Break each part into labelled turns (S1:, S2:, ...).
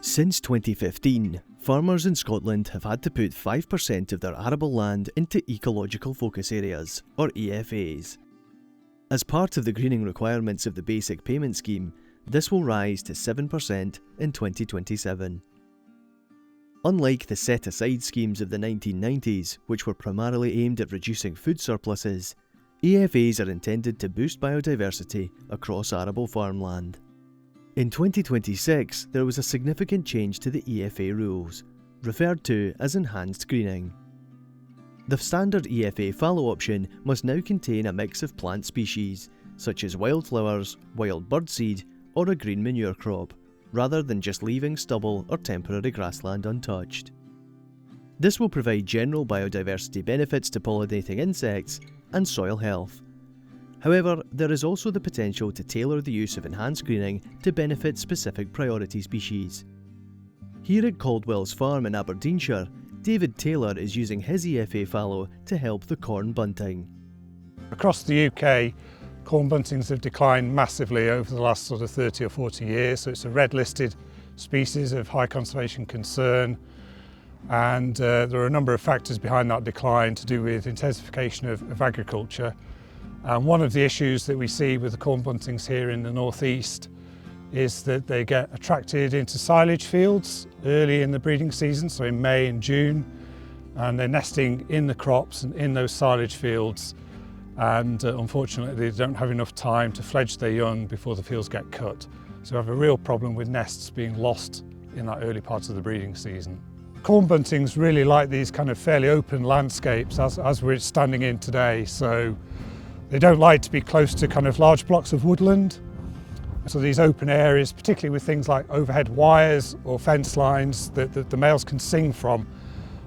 S1: Since 2015, farmers in Scotland have had to put 5% of their arable land into ecological focus areas, or EFAs. As part of the greening requirements of the Basic Payment Scheme, this will rise to 7% in 2027. Unlike the set-aside schemes of the 1990s, which were primarily aimed at reducing food surpluses, EFAs are intended to boost biodiversity across arable farmland. In 2026, there was a significant change to the EFA rules, referred to as enhanced greening. The standard EFA fallow option must now contain a mix of plant species, such as wildflowers, wild birdseed, or a green manure crop, rather than just leaving stubble or temporary grassland untouched. This will provide general biodiversity benefits to pollinating insects and soil health. However, there is also the potential to tailor the use of enhanced greening to benefit specific priority species. Here at Cauldwells farm in Aberdeenshire, David Taylor is using his EFA fallow to help the corn bunting.
S2: Across the UK, corn buntings have declined massively over the last 30 or 40 years, so it's a red listed species of high conservation concern, and there are a number of factors behind that decline to do with intensification of agriculture. And one of the issues that we see with the corn buntings here in the northeast is that they get attracted into silage fields early in the breeding season, so in May and June, and they're nesting in the crops and in those silage fields, and unfortunately they don't have enough time to fledge their young before the fields get cut. So we have a real problem with nests being lost in that early part of the breeding season. Corn buntings really like these kind of fairly open landscapes as we're standing in today, so they don't like to be close to kind of large blocks of woodland. So these open areas, particularly with things like overhead wires or fence lines that the males can sing from.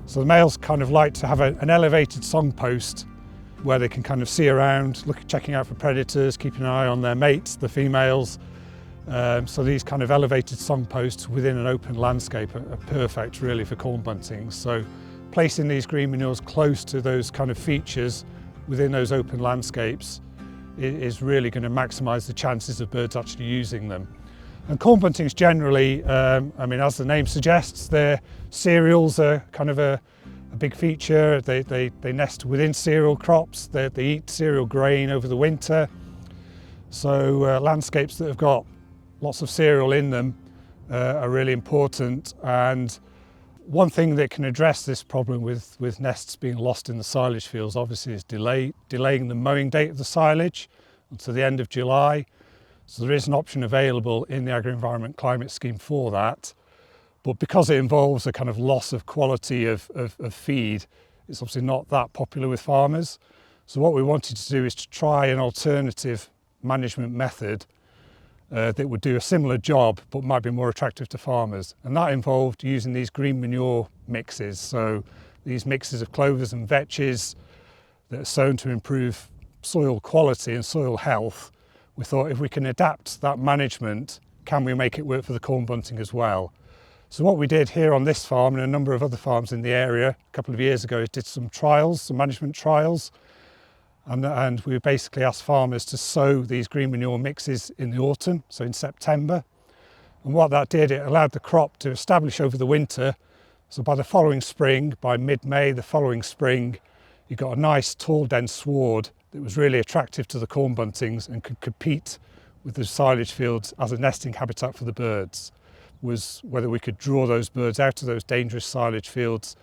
S2: So the males kind of like to have an elevated song post where they can kind of see around, checking out for predators, keeping an eye on their mates, the females. So these kind of elevated song posts within an open landscape are perfect really for corn buntings. So placing these green manures close to those kind of features within those open landscapes is really going to maximise the chances of birds actually using them. And corn buntings generally, as the name suggests, their cereals are kind of a big feature. They nest within cereal crops, they eat cereal grain over the winter. So landscapes that have got lots of cereal in them are really important. And one thing that can address this problem with nests being lost in the silage fields obviously is delaying the mowing date of the silage until the end of July. So there is an option available in the Agri-Environment Climate Scheme for that. But because it involves a kind of loss of quality of feed, it's obviously not that popular with farmers. So what we wanted to do is to try an alternative management method that would do a similar job but might be more attractive to farmers, and that involved using these green manure mixes. So these mixes of clovers and vetches that are sown to improve soil quality and soil health. We thought if we can adapt that management, can we make it work for the corn bunting as well? So what we did here on this farm and a number of other farms in the area a couple of years ago is did some management trials. And we basically asked farmers to sow these green manure mixes in the autumn, so in September. And what that did, it allowed the crop to establish over the winter. So by the following spring, by mid-May the following spring, you got a nice tall dense sward that was really attractive to the corn buntings and could compete with the silage fields as a nesting habitat for the birds. Was whether we could draw those birds out of those dangerous silage fields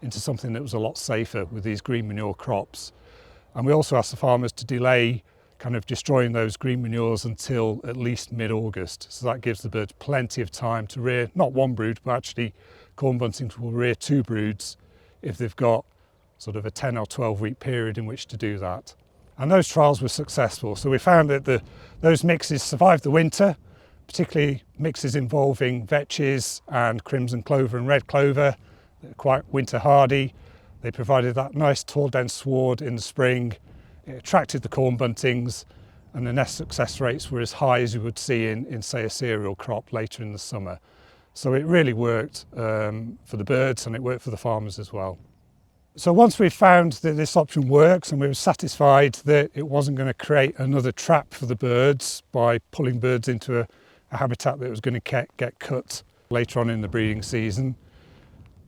S2: into something that was a lot safer with these green manure crops. And we also asked the farmers to delay kind of destroying those green manures until at least mid-August. So that gives the birds plenty of time to rear, not one brood, but actually corn buntings will rear 2 broods if they've got sort of a 10 or 12 week period in which to do that. And those trials were successful. So we found that those mixes survived the winter, particularly mixes involving vetches and crimson clover and red clover. They're quite winter hardy. They provided that nice tall dense sward in the spring. It attracted the corn buntings, and the nest success rates were as high as you would see in say a cereal crop later in the summer. So it really worked for the birds, and it worked for the farmers as well. So once we found that this option works and we were satisfied that it wasn't going to create another trap for the birds by pulling birds into a habitat that was going to get cut later on in the breeding season.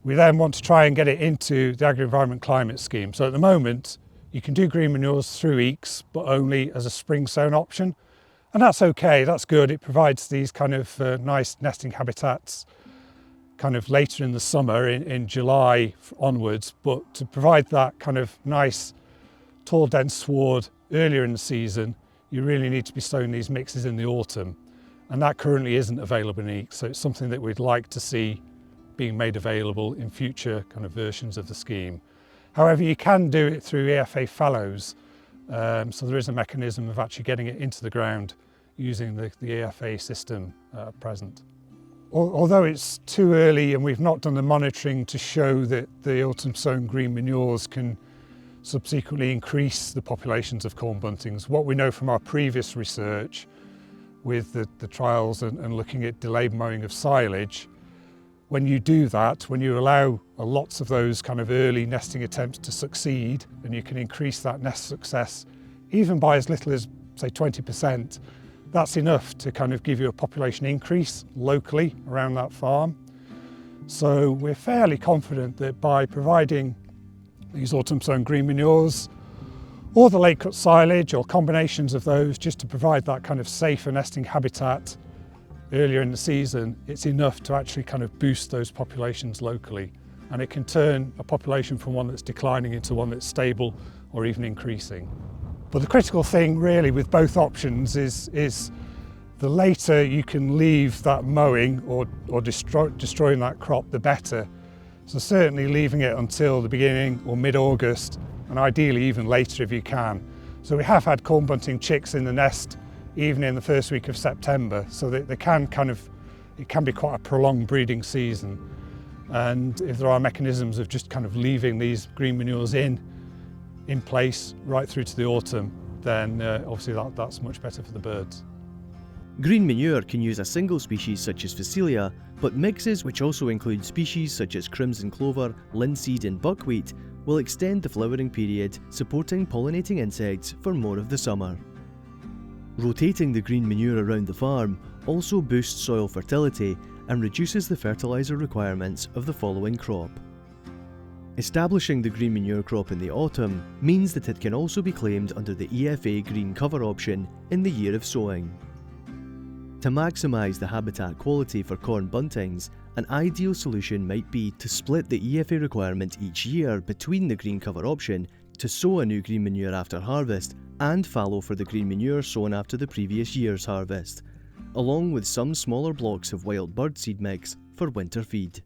S2: We then want to try and get it into the Agri-Environment Climate Scheme. So at the moment, you can do green manures through EECs, but only as a spring sown option. And that's okay, that's good. It provides these kind of nice nesting habitats kind of later in the summer, in July onwards. But to provide that kind of nice, tall, dense sward earlier in the season, you really need to be sowing these mixes in the autumn. And that currently isn't available in EECs, so it's something that we'd like to see being made available in future kind of versions of the scheme. However, you can do it through EFA fallows, so there is a mechanism of actually getting it into the ground using the EFA system at present. Although it's too early and we've not done the monitoring to show that the autumn sown green manures can subsequently increase the populations of corn buntings, what we know from our previous research with the trials and looking at delayed mowing of silage, when you do that, when you allow lots of those kind of early nesting attempts to succeed, and you can increase that nest success even by as little as, say, 20%, that's enough to kind of give you a population increase locally around that farm. So we're fairly confident that by providing these autumn sown green manures, or the late cut silage, or combinations of those, just to provide that kind of safer nesting habitat earlier in the season, it's enough to actually kind of boost those populations locally. And it can turn a population from one that's declining into one that's stable or even increasing. But the critical thing really with both options is the later you can leave that mowing or destroying that crop, the better. So certainly leaving it until the beginning or mid-August, and ideally even later if you can. So we have had corn bunting chicks in the nest even in the first week of September, so that it can be quite a prolonged breeding season. And if there are mechanisms of just kind of leaving these green manures in place right through to the autumn, then obviously that's much better for the birds.
S1: Green manure can use a single species such as Phacelia, but mixes which also include species such as crimson clover, linseed and buckwheat will extend the flowering period, supporting pollinating insects for more of the summer. Rotating the green manure around the farm also boosts soil fertility and reduces the fertiliser requirements of the following crop. Establishing the green manure crop in the autumn means that it can also be claimed under the EFA green cover option in the year of sowing. To maximise the habitat quality for corn buntings, an ideal solution might be to split the EFA requirement each year between the green cover option to sow a new green manure after harvest and fallow for the green manure sown after the previous year's harvest, along with some smaller blocks of wild bird seed mix for winter feed.